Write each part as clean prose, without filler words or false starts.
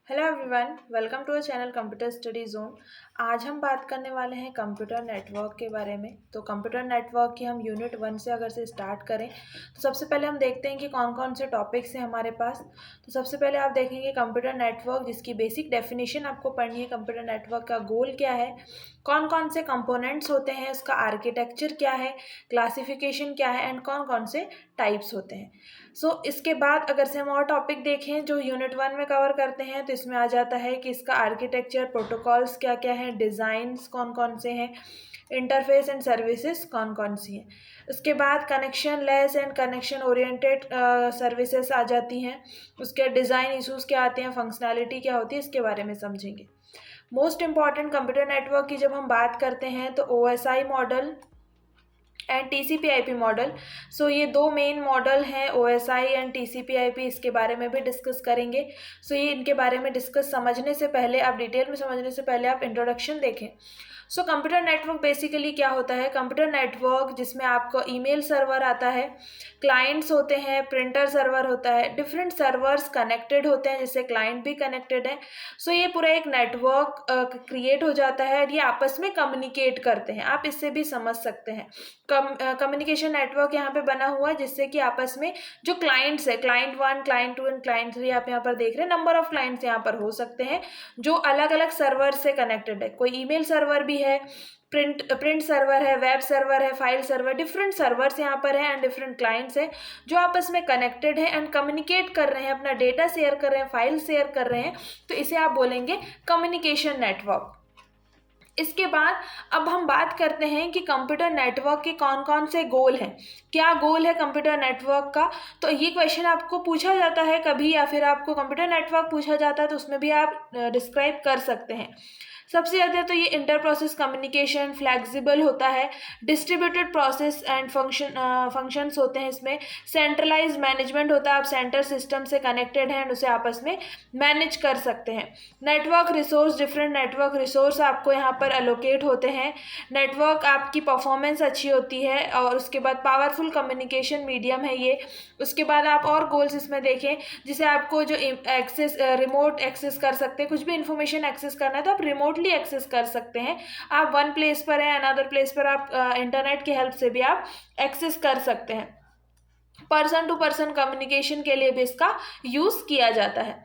Hello everyone, welcome to a channel computer study zone. आज हम बात करने वाले हैं कंप्यूटर नेटवर्क के बारे में। तो कंप्यूटर नेटवर्क की हम यूनिट 1 से अगर से स्टार्ट करें तो सबसे पहले हम देखते हैं कि कौन कौन से टॉपिक्स हैं हमारे पास। तो सबसे पहले आप देखेंगे कंप्यूटर नेटवर्क, जिसकी बेसिक डेफिनेशन आपको पढ़नी है। कंप्यूटर नेटवर्क का गोल क्या है, कौन कौन से कंपोनेंट्स होते हैं, उसका आर्किटेक्चर क्या है, क्लासिफिकेशन क्या है एंड कौन कौन से टाइप्स होते हैं। इसके बाद अगर से हम और टॉपिक देखें जो यूनिट 1 में कवर करते हैं तो इसमें आ जाता है कि इसका आर्किटेक्चर, प्रोटोकॉल्स क्या क्या हैं, डिज़ाइंस कौन कौन से हैं, इंटरफेस एंड सर्विसेज कौन कौन सी हैं। उसके बाद connectionless and connection oriented services आ जाती हैं। उसके डिज़ाइन इशूज़ क्या आते हैं, फंक्शनैलिटी क्या होती है, इसके बारे में समझेंगे। मोस्ट इंपॉर्टेंट कंप्यूटर नेटवर्क की जब हम बात करते हैं तो OSI model and TCP/IP model. ये दो मेन मॉडल हैं, OSI एंड TCP/IP। इसके बारे में भी डिस्कस करेंगे। ये इनके बारे में डिस्कस समझने से पहले, आप डिटेल में समझने से पहले आप इंट्रोडक्शन देखें। कंप्यूटर नेटवर्क बेसिकली क्या होता है। कंप्यूटर नेटवर्क जिसमें आपको ईमेल सर्वर आता है, क्लाइंट्स होते हैं, प्रिंटर सर्वर होता है, डिफरेंट सर्वर्स कनेक्टेड होते हैं जिससे क्लाइंट भी कनेक्टेड है। ये पूरा एक नेटवर्क क्रिएट हो जाता है और ये आपस में कम्युनिकेट करते हैं। आप इससे भी समझ सकते हैं, कम्युनिकेशन नेटवर्क यहाँ पे बना हुआ है जिससे कि आपस में जो क्लाइंट्स है, क्लाइंट 1, क्लाइंट 2 एंड क्लाइंट 3, आप यहाँ पर देख रहे हैं नंबर ऑफ क्लाइंट्स यहाँ पर हो सकते हैं जो अलग अलग सर्वर से कनेक्टेड है। कोई ईमेल सर्वर भी है, प्रिंट सर्वर है, वेब सर्वर है, फाइल सर्वर, डिफरेंट सर्वर्स यहाँ पर हैं एंड डिफरेंट क्लाइंट्स हैं जो आपस में कनेक्टेड है एंड कम्युनिकेट कर रहे हैं, अपना डेटा शेयर कर रहे हैं, फाइल शेयर कर रहे हैं। तो इसे आप बोलेंगे कम्युनिकेशन नेटवर्क। इसके बाद अब हम बात करते हैं कि कंप्यूटर नेटवर्क के कौन कौन से गोल हैं। क्या गोल है कंप्यूटर नेटवर्क का, तो ये क्वेश्चन आपको पूछा जाता है कभी, या फिर आपको कंप्यूटर नेटवर्क पूछा जाता है तो उसमें भी आप डिस्क्राइब कर सकते हैं। सबसे ज़्यादा तो ये इंटर प्रोसेस कम्युनिकेशन, फ्लैक्सिबल होता है, डिस्ट्रीब्यूटेड प्रोसेस एंड फंक्शंस होते हैं इसमें, सेंट्रलाइज मैनेजमेंट होता है, आप सेंटर सिस्टम से कनेक्टेड हैं उसे आपस में मैनेज कर सकते हैं। Network resource, different network resource आपको यहाँ पर एलोकेट होते हैं। नेटवर्क आपकी परफॉर्मेंस अच्छी होती है और उसके बाद पावरफुल कम्युनिकेशन मीडियम है ये। उसके बाद आप और गोल्स इसमें देखें, जिसे आपको जो एक्सेस, रिमोट एक्सेस कर सकते हैं, कुछ भी इंफॉर्मेशन एक्सेस करना है तो आप रिमोटली एक्सेस कर सकते हैं। आप वन प्लेस पर हैं, अनदर प्लेस पर आप इंटरनेट की हेल्प से भी आप एक्सेस कर सकते हैं। पर्सन टू पर्सन कम्युनिकेशन के लिए भी इसका यूज़ किया जाता है।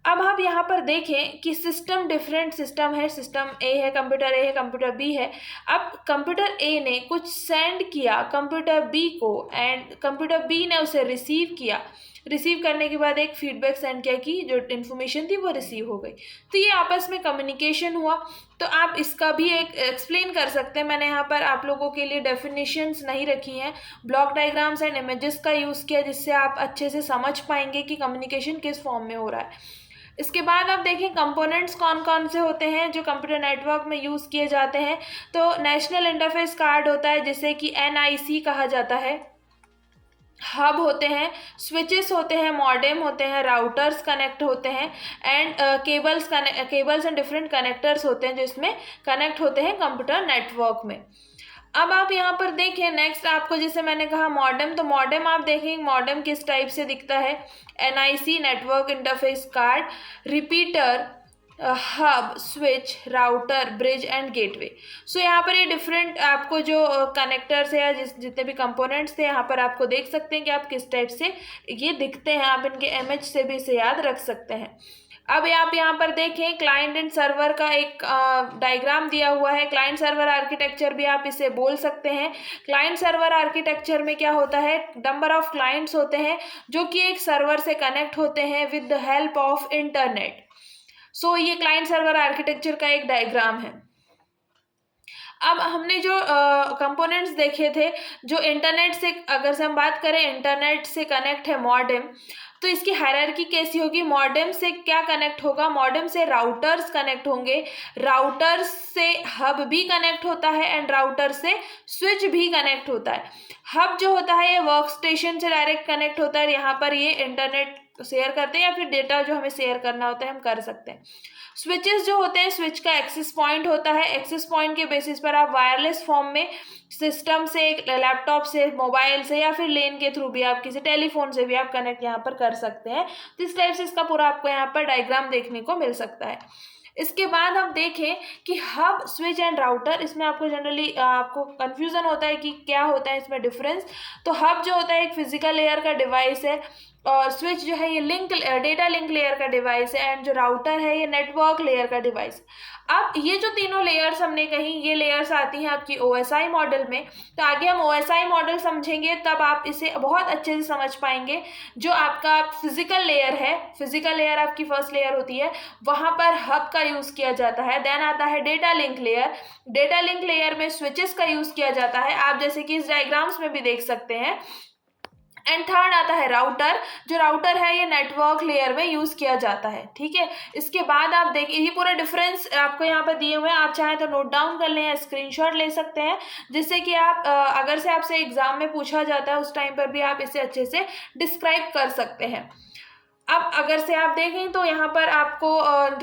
अब आप यहाँ पर देखें कि सिस्टम, डिफरेंट सिस्टम है, सिस्टम ए है, कंप्यूटर ए है, कंप्यूटर बी है। अब कंप्यूटर ए ने कुछ सेंड किया कंप्यूटर बी को एंड कंप्यूटर बी ने उसे रिसीव किया। रिसीव करने के बाद एक फीडबैक सेंड किया कि जो इन्फॉर्मेशन थी वो रिसीव हो गई। तो ये आपस में कम्युनिकेशन हुआ। तो आप इसका भी एक एक्सप्लेन कर सकते हैं। मैंने यहाँ पर आप लोगों के लिए डेफिनेशंस नहीं रखी हैं, ब्लॉक डायग्राम्स एंड इमेजेस का यूज़ किया जिससे आप अच्छे से समझ पाएंगे कि कम्युनिकेशन किस फॉर्म में हो रहा है। इसके बाद आप देखें कंपोनेंट्स कौन कौन से होते हैं जो कंप्यूटर नेटवर्क में यूज़ किए जाते हैं। तो नेशनल इंटरफेस कार्ड होता है जिसे कि NIC कहा जाता है। हब होते हैं, स्विचेस होते हैं, मॉडेम होते हैं, राउटर्स कनेक्ट होते हैं and cables and different connectors होते हैं जो इसमें कनेक्ट होते हैं कंप्यूटर नेटवर्क में। अब आप यहाँ पर देखें नेक्स्ट आपको, जैसे मैंने कहा मॉडेम, तो मॉडेम आप देखें मॉडेम किस टाइप से दिखता है। NIC network interface card, repeater, hub, switch, router, bridge and gateway. यहाँ पर ये डिफरेंट आपको जो कनेक्टर्स है या जितने भी कंपोनेंट्स थे यहाँ पर आपको देख सकते हैं कि आप किस टाइप से ये दिखते हैं। आप इनके इमेज से भी इसे याद रख सकते हैं। अब आप यहाँ पर देखें क्लाइंट एंड सर्वर का एक डायग्राम दिया हुआ है। क्लाइंट सर्वर आर्किटेक्चर भी आप इसे बोल सकते हैं। क्लाइंट सर्वर आर्किटेक्चर में क्या होता है, नंबर ऑफ क्लाइंट्स होते हैं जो कि एक सर्वर से कनेक्ट होते हैं with the help of internet. ये क्लाइंट सर्वर आर्किटेक्चर का एक डायग्राम है। अब हमने जो कंपोनेंट्स देखे थे, जो इंटरनेट से, अगर से हम बात करें इंटरनेट से कनेक्ट है मॉडेम, तो इसकी हायरार्की कैसी होगी। मॉडेम से क्या कनेक्ट होगा, मॉडेम से राउटर्स कनेक्ट होंगे, राउटर्स से हब भी कनेक्ट होता है एंड राउटर से स्विच भी कनेक्ट होता है। हब जो होता है ये वर्क स्टेशन से डायरेक्ट कनेक्ट होता है, यहाँ पर ये इंटरनेट शेयर करते हैं या फिर डेटा जो हमें शेयर करना होता है हम कर सकते हैं। स्विचेस जो होते हैं, स्विच का एक्सेस पॉइंट होता है, एक्सेस पॉइंट के बेसिस पर आप वायरलेस फॉर्म में सिस्टम से, लैपटॉप से, मोबाइल से या फिर लेन के थ्रू भी आप किसी टेलीफोन से भी आप कनेक्ट यहाँ पर कर सकते हैं। तो इस टाइप से इसका पूरा आपको यहाँ पर डायग्राम देखने को मिल सकता है। इसके बाद हम देखें कि हब, स्विच एंड राउटर, इसमें आपको जनरली आपको कंफ्यूजन होता है कि क्या होता है इसमें डिफरेंस। तो हब जो होता है एक फिजिकल लेयर का डिवाइस है, और स्विच जो है ये डेटा लिंक लेयर का डिवाइस है, एंड जो राउटर है ये नेटवर्क लेयर का डिवाइस। अब ये जो तीनों लेयर्स हमने कही, ये लेयर्स आती हैं आपकी OSI मॉडल में। तो आगे हम OSI मॉडल समझेंगे, तब आप इसे बहुत अच्छे से समझ पाएंगे। जो आपका फिजिकल लेयर है, फिजिकल लेयर आपकी फर्स्ट लेयर होती है, वहाँ पर हब का यूज़ किया जाता है। देन आता है data link layer, data link layer में स्विचेस का यूज़ किया जाता है, आप जैसे कि इस डायग्राम्स में भी देख सकते हैं। एंड थर्ड आता है राउटर, जो राउटर है ये नेटवर्क लेयर में यूज किया जाता है। ठीक है, इसके बाद आप देखिए ये पूरा डिफरेंस आपको यहाँ पर दिए हुए हैं, आप चाहें तो नोट डाउन कर लें या स्क्रीनशॉट ले सकते हैं, जिससे कि आप अगर से आपसे एग्जाम में पूछा जाता है उस टाइम पर भी आप इसे अच्छे से डिस्क्राइब कर सकते हैं। अब अगर से आप देखें तो यहाँ पर आपको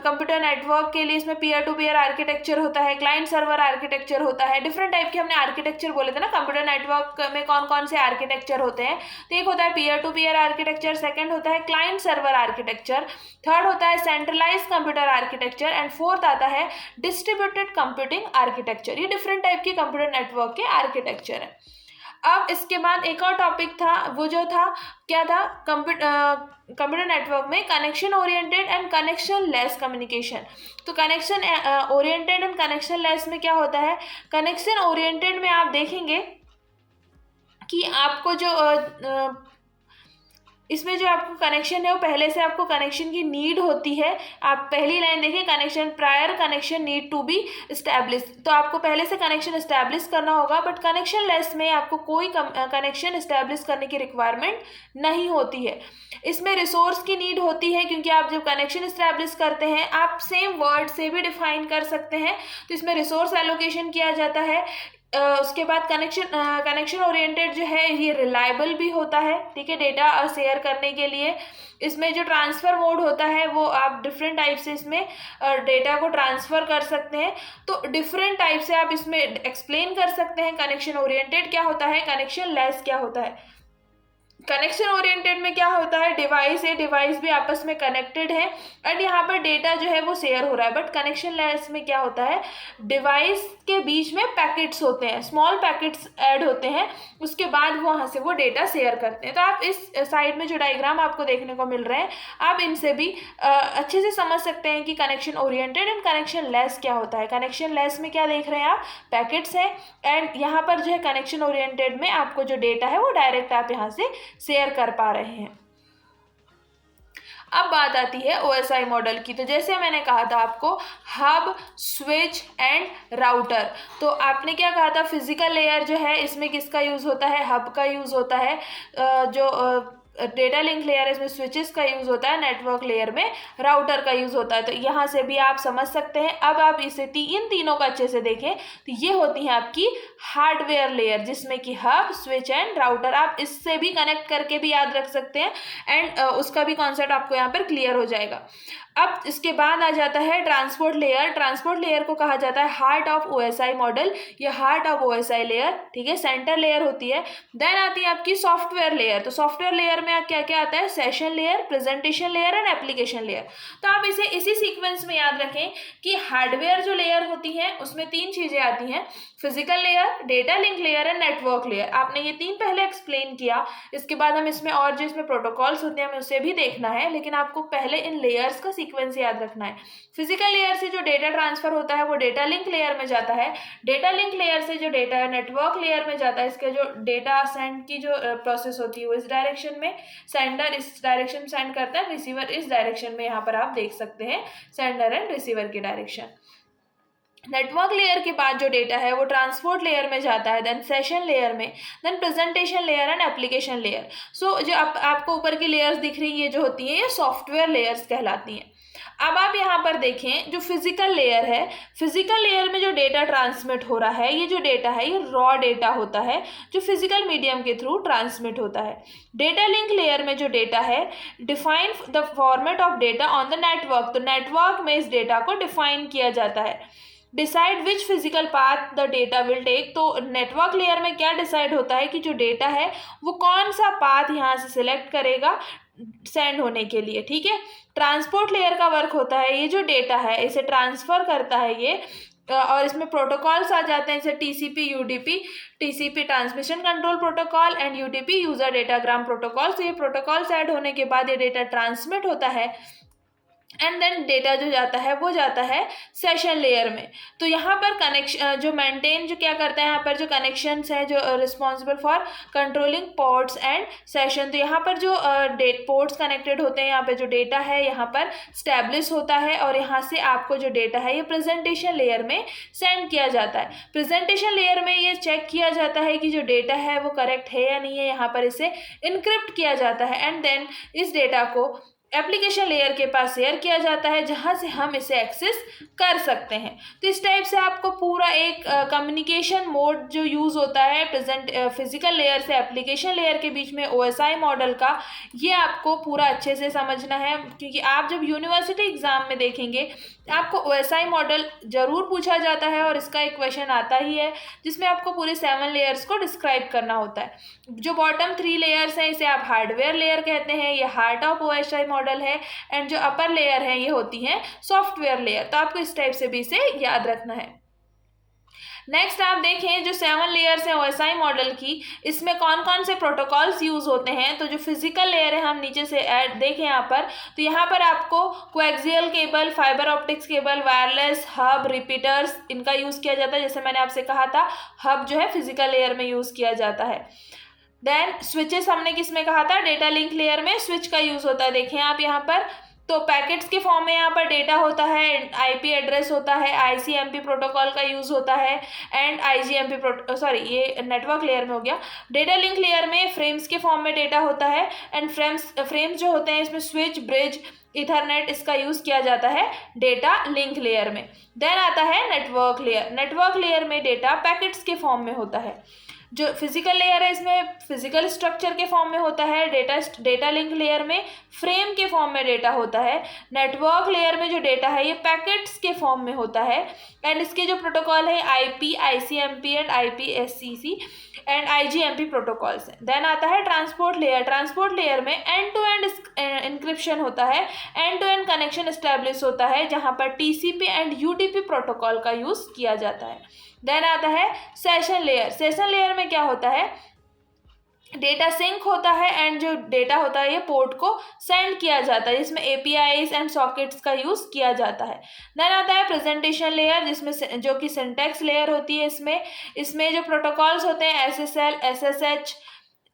कंप्यूटर नेटवर्क के लिए इसमें पीयर टू पीयर आर्किटेक्चर होता है, क्लाइंट सर्वर आर्किटेक्चर होता है, डिफरेंट टाइप के हमने आर्किटेक्चर बोले थे ना कंप्यूटर नेटवर्क में कौन कौन से आर्किटेक्चर होते हैं। तो एक होता है peer to peer architecture, second होता है क्लाइंट सर्वर आर्किटेक्चर, थर्ड होता है centralise computer architecture, and fourth आता है डिस्ट्रीब्यूटेड कंप्यूटिंग आर्किटेक्चर। ये डिफरेंट टाइप के कंप्यूटर नेटवर्क के आर्किटेक्चर है। अब इसके बाद एक और टॉपिक था, वो जो था क्या था, कंप्यूटर नेटवर्क में connection oriented and connectionless communication. तो connection oriented and connectionless में क्या होता है, कनेक्शन ओरिएंटेड में आप देखेंगे कि आपको जो इसमें जो आपको कनेक्शन है वो पहले से आपको कनेक्शन की नीड होती है। आप पहली लाइन देखिए, connection prior connection need to be establish, तो आपको पहले से कनेक्शन इस्टेब्लिश करना होगा। बट कनेक्शन लेस में आपको कोई कनेक्शन इस्टेब्लिश करने की रिक्वायरमेंट नहीं होती है। इसमें रिसोर्स की नीड होती है, क्योंकि आप जब कनेक्शन इस्टेब्लिश करते हैं आप सेम वर्ड से भी डिफाइन कर सकते हैं, तो इसमें रिसोर्स एलोकेशन किया जाता है। उसके बाद कनेक्शन ओरिएंटेड जो है ये रिलायबल भी होता है। ठीक है, डेटा शेयर करने के लिए इसमें जो ट्रांसफ़र मोड होता है वो आप डिफरेंट टाइप से इसमें डेटा को ट्रांसफ़र कर सकते हैं। तो डिफरेंट टाइप से आप इसमें एक्सप्लेन कर सकते हैं कनेक्शन ओरिएंटेड क्या होता है, कनेक्शन लेस क्या होता है। कनेक्शन ओरिएंटेड में क्या होता है, डिवाइस है, डिवाइस भी आपस में कनेक्टेड है एंड यहाँ पर डेटा जो है वो शेयर हो रहा है। बट कनेक्शन लेस में क्या होता है, डिवाइस के बीच में पैकेट्स होते हैं, स्मॉल पैकेट्स ऐड होते हैं, उसके बाद वहाँ से वो डेटा शेयर करते हैं। तो आप इस साइड में जो डायग्राम आपको देखने को मिल रहे हैं, आप इनसे भी अच्छे से समझ सकते हैं कि connection oriented and connection less क्या होता है। कनेक्शन लेस में क्या देख रहे हैं आप, पैकेट्स है, एंड यहाँ पर जो है कनेक्शन ओरिएंटेड में आपको जो डेटा है वो डायरेक्ट आप यहाँ से शेयर कर पा रहे हैं। अब बात आती है OSI मॉडल की। तो जैसे मैंने कहा था आपको हब, स्विच एंड राउटर, तो आपने क्या कहा था, फिजिकल लेयर जो है इसमें किसका यूज़ होता है, हब का यूज़ होता है। जो डेटा लिंक लेयर है इसमें स्विचेस का यूज़ होता है, नेटवर्क लेयर में राउटर का यूज़ होता है। तो यहाँ से भी आप समझ सकते हैं। अब आप इसे इन तीनों का अच्छे से देखें तो ये होती है आपकी हार्डवेयर लेयर, जिसमें कि हब, स्विच एंड राउटर, आप इससे भी कनेक्ट करके भी याद रख सकते हैं एंड उसका भी कॉन्सेप्ट आपको यहाँ पर क्लियर हो जाएगा। अब इसके बाद आ जाता है ट्रांसपोर्ट लेयर। ट्रांसपोर्ट लेयर को कहा जाता है हार्ट ऑफ OSI मॉडल या हार्ट ऑफ OSI लेयर। ठीक है, सेंटर लेयर होती है। देन आती है आपकी सॉफ्टवेयर लेयर। तो सॉफ्टवेयर लेयर में क्या क्या आता है, session layer, presentation layer and application layer. तो आप इसे इसी सीक्वेंस में याद रखें कि हार्डवेयर जो लेयर होती है उसमें तीन चीज़ें आती हैं, physical layer, data link layer and network layer. आपने ये तीन पहले एक्सप्लेन किया, इसके बाद हम इसमें और जो इसमें प्रोटोकॉल्स होते हैं हमें उसे भी देखना है, लेकिन आपको पहले इन लेयर्स का सीक्वेंस याद रखना है। फिजिकल लेयर से जो डेटा ट्रांसफर होता है वो डेटा लिंक लेयर में जाता है। डेटा लिंक लेयर से जो डेटा है नेटवर्क लेयर में जाता है। इसके जो डेटा सेंड की जो प्रोसेस होती है वो इस डायरेक्शन में, सेंडर इस डायरेक्शन में सेंड करता है, रिसीवर इस डायरेक्शन में। यहाँ पर आप देख सकते हैं सेंडर एंड रिसीवर की डायरेक्शन। नेटवर्क लेयर के बाद जो डेटा है वो ट्रांसपोर्ट लेयर में जाता है, देन सेशन लेयर में, then presentation layer and application layer. So जो आपको ऊपर की लेयर्स दिख रही है ये जो होती हैं ये सॉफ्टवेयर लेयर्स कहलाती हैं। अब आप यहाँ पर देखें जो फिजिकल लेयर है, फिजिकल लेयर में जो डेटा ट्रांसमिट हो रहा है, ये जो डेटा है ये रॉ डेटा होता है जो फिजिकल मीडियम के थ्रू ट्रांसमिट होता है। डेटा लिंक लेयर में जो डेटा है, define the format of data on the network, तो नेटवर्क में इस डेटा को डिफाइन किया जाता है। Decide which physical path the data will take, तो नेटवर्क लेयर में क्या डिसाइड होता है कि जो डेटा है वो कौन सा पाथ यहाँ से सिलेक्ट करेगा सेंड होने के लिए, ठीक है। ट्रांसपोर्ट लेयर का वर्क होता है, ये जो डेटा है इसे ट्रांसफर करता है ये, और इसमें प्रोटोकॉल्स आ जाते हैं जैसे TCP UDP, TCP transmission control protocol and UDP user datagram protocol. तो ये प्रोटोकॉल्स ऐड होने के बाद ये डेटा ट्रांसमिट होता है एंड देन डेटा जो जाता है वो जाता है सेशन लेयर में। तो यहाँ पर कनेक्शन जो मेंटेन जो क्या करता है, यहाँ पर जो कनेक्शंस है जो responsible for controlling ports and session, तो यहाँ पर जो पोर्ट्स कनेक्टेड होते हैं, यहाँ पे जो डेटा है यहाँ पर स्टैब्लिश होता है और यहाँ से आपको जो डेटा है ये प्रेजेंटेशन लेयर में सेंड किया जाता है। प्रेजेंटेशन लेयर में ये चेक किया जाता है कि जो डेटा है वो करेक्ट है या नहीं है, यहाँ पर इसे इनक्रिप्ट किया जाता है एंड देन इस डेटा को एप्लीकेशन लेयर के पास शेयर किया जाता है जहां से हम इसे एक्सेस कर सकते हैं। तो इस टाइप से आपको पूरा एक कम्युनिकेशन मोड जो यूज़ होता है प्रेजेंट फिजिकल लेयर से एप्लीकेशन लेयर के बीच में ओएसआई मॉडल का, ये आपको पूरा अच्छे से समझना है, क्योंकि आप जब यूनिवर्सिटी एग्जाम में देखेंगे आपको ओएसआई मॉडल जरूर पूछा जाता है और इसका एक क्वेश्चन आता ही है जिसमें आपको पूरे 7 लेयर्स को डिस्क्राइब करना होता है। जो बॉटम 3 लेयर्स हैं इसे आप हार्डवेयर लेयर कहते हैं, ये हार्ट ऑफ ओएसआई मॉडल है, एंड जो अपर लेयर है ये होती हैं सॉफ्टवेयर लेयर। तो आपको इस टाइप से भी इसे याद रखना है। नेक्स्ट आप देखें जो 7 लेयर्स हैं ओएसआई मॉडल की, इसमें कौन कौन से प्रोटोकॉल्स यूज होते हैं। तो जो फिजिकल लेयर है हम नीचे से ऐड देखें यहाँ पर, तो यहाँ पर आपको coaxial cable, fibre optics cable, wireless, hub, repeaters, इनका यूज किया जाता है। जैसे मैंने आपसे कहा था हब जो है फिजिकल लेयर में यूज किया जाता है। देन स्विचेस हमने किस में कहा था, डेटा लिंक लेयर में स्विच का यूज होता है। देखें आप यहाँ पर, तो पैकेट्स के फॉर्म में यहाँ पर डेटा होता है, आईपी एड्रेस होता है, आईसीएमपी प्रोटोकॉल का यूज होता है एंड आईजीएमपी सॉरी ये नेटवर्क लेयर में हो गया। डेटा लिंक लेयर में फ्रेम्स के फॉर्म में डेटा होता है एंड फ्रेम्स जो होते हैं इसमें स्विच, ब्रिज, इथरनेट, इसका यूज किया जाता है डेटा लिंक लेयर में। देन आता है नेटवर्क लेयर। नेटवर्क लेयर में डेटा पैकेट्स के फॉर्म में होता है। जो फिजिकल लेयर है इसमें फिजिकल स्ट्रक्चर के फॉर्म में होता है, डेटा लिंक लेयर में फ्रेम के फॉर्म में डेटा होता है। नेटवर्क लेयर में जो डेटा है ये पैकेट्स के फॉर्म में होता है एंड इसके जो प्रोटोकॉल है IP, ICMP and IPsec and IGMP protocols हैं। देन आता है ट्रांसपोर्ट लेयर। ट्रांसपोर्ट लेयर में एंड टू एंड इंक्रिप्शन होता है, end to end connection establish होता है जहां पर टीसीपी एंड यूडीपी प्रोटोकॉल का यूज किया जाता है। देन आता है सेशन लेयर। सेशन लेयर में क्या होता है, डेटा सिंक होता है एंड जो डेटा होता है ये पोर्ट को सेंड किया जाता है, जिसमें एपीआईज एंड सॉकेट्स का यूज किया जाता है। देन आता है प्रेजेंटेशन लेयर, जिसमें जो कि सिंटैक्स लेयर होती है। इसमें जो प्रोटोकॉल्स होते हैं SSL, SSH,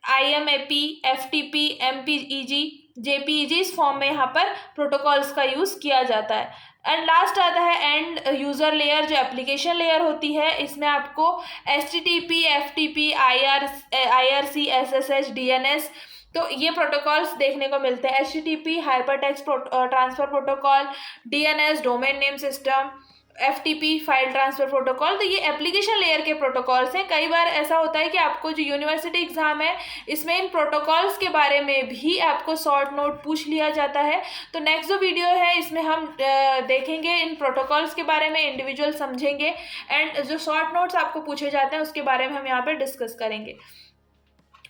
IMAP, FTP, MPEG, JPEG, इस फॉर्म में यहाँ पर प्रोटोकॉल्स का यूज किया जाता है। एंड लास्ट आता है एंड यूजर लेयर, जो एप्लीकेशन लेयर होती है। इसमें आपको HTTP, FTP, IRC, SSH, DNS, तो ये प्रोटोकॉल्स देखने को मिलते हैं। HTTP hyper text transfer protocol, DNS domain name system, FTP file transfer protocol, तो ये एप्लीकेशन लेयर के प्रोटोकॉल्स हैं। कई बार ऐसा होता है कि आपको जो यूनिवर्सिटी एग्जाम है इसमें इन प्रोटोकॉल्स के बारे में भी आपको शॉर्ट नोट पूछ लिया जाता है। तो नेक्स्ट जो वीडियो है इसमें हम देखेंगे इन प्रोटोकॉल्स के बारे में, इंडिविजुअल समझेंगे एंड जो शॉर्ट नोट्स आपको पूछे जाते हैं उसके बारे में हम यहाँ पर डिस्कस करेंगे।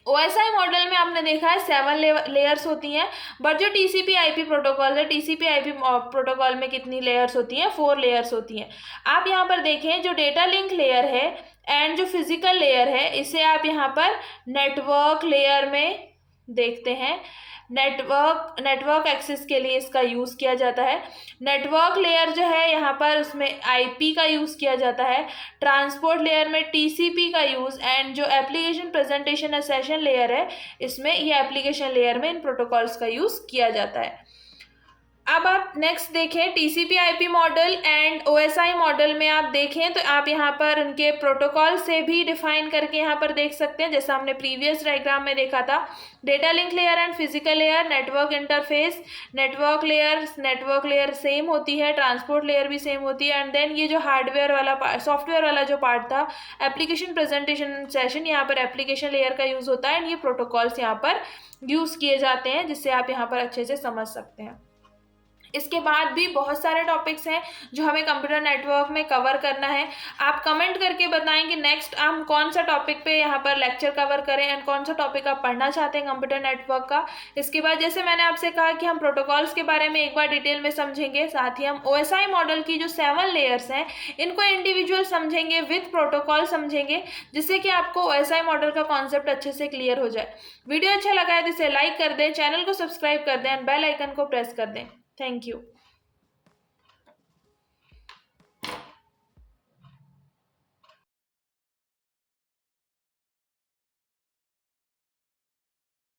ओएसआई मॉडल में आपने देखा है 7 लेयर्स होती हैं, बट जो टीसीपी आईपी प्रोटोकॉल है, टीसीपी आईपी प्रोटोकॉल में कितनी लेयर्स होती हैं, 4 लेयर्स होती हैं। आप यहाँ पर देखें जो डेटा लिंक लेयर है एंड जो फिजिकल लेयर है इसे आप यहाँ पर नेटवर्क लेयर में देखते हैं। नेटवर्क एक्सेस के लिए इसका यूज़ किया जाता है। नेटवर्क लेयर जो है यहाँ पर उसमें आईपी का यूज़ किया जाता है। ट्रांसपोर्ट लेयर में टीसीपी का यूज़ एंड जो application presentation and session layer है इसमें ये एप्लीकेशन लेयर में इन प्रोटोकॉल्स का यूज़ किया जाता है। अब आप नेक्स्ट देखें TCP IP model and OSI model में आप देखें तो आप यहाँ पर उनके प्रोटोकॉल से भी डिफाइन करके यहाँ पर देख सकते हैं, जैसा हमने प्रीवियस डायग्राम में देखा था। Data link layer and physical layer, network interface, network layer same होती है, ट्रांसपोर्ट लेयर भी सेम होती है। एंड देन ये जो हार्डवेयर वाला सॉफ्टवेयर वाला जो पार्ट था, एप्लीकेशन प्रेजेंटेशन सेशन, यहाँ पर एप्लीकेशन लेयर का यूज होता है एंड ये प्रोटोकॉल्स यहाँ पर यूज किए जाते हैं, जिससे आप यहाँ पर अच्छे से समझ सकते हैं। इसके बाद भी बहुत सारे टॉपिक्स हैं जो हमें कंप्यूटर नेटवर्क में कवर करना है। आप कमेंट करके बताएं कि नेक्स्ट हम कौन सा टॉपिक पे यहाँ पर लेक्चर कवर करें एंड कौन सा टॉपिक आप पढ़ना चाहते हैं कंप्यूटर नेटवर्क का। इसके बाद जैसे मैंने आपसे कहा कि हम प्रोटोकॉल्स के बारे में एक बार डिटेल में समझेंगे, साथ ही हम ओएसआई मॉडल की जो 7 लेयर्स हैं इनको इंडिविजुअल समझेंगे, विथ प्रोटोकॉल समझेंगे, जिससे कि आपको ओएसआई मॉडल का कॉन्सेप्ट अच्छे से क्लियर हो जाए। वीडियो अच्छा लगा है तो इसे लाइक कर दें, चैनल को सब्सक्राइब कर दें एंड बेल आइकन को प्रेस कर दें। Thank you.